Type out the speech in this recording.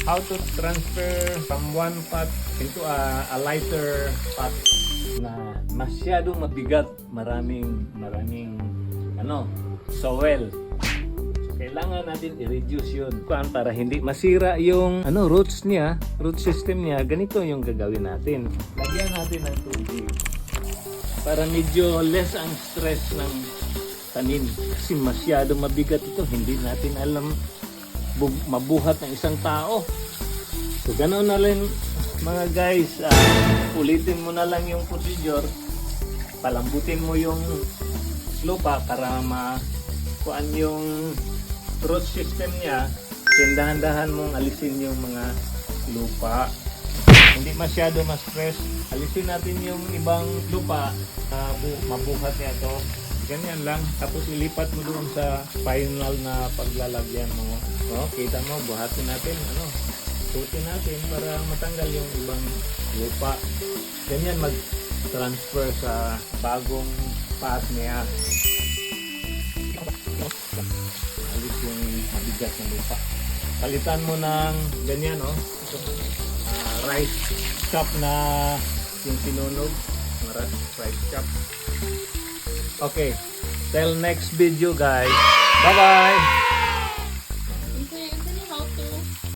how to transfer from one pot into a lighter pot na masyadong mabigat, maraming soil. Kailangan natin i-reduce yun para hindi masira yung roots niya, root system niya. Ganito yung gagawin natin. Lagyan natin ng tubig para medyo less ang stress ng tanim. Kasi masyado mabigat ito. Hindi natin alam mabuhat ng isang tao. So ganoon na lang mga guys. Ulitin mo na lang yung procedure. Palambutin mo yung lupa para makuan yung root system niya. Dahan-dahan mong alisin yung mga lupa. Hindi masyado ma-stress. Alisin natin yung ibang lupa na mabuhat niya to. Ganyan lang. Tapos ilipat mo doon sa final na paglalagyan mo. Kita mo, buhatin natin. Suotin natin para matanggal yung ibang lupa. Ganyan mag-transfer sa bagong pot niya. Alis yung mabigat na lupa. Palitan mo ng ganyan, rice cup na yung sinunog. Rice cup. Okay. Till next video, guys. Bye-bye!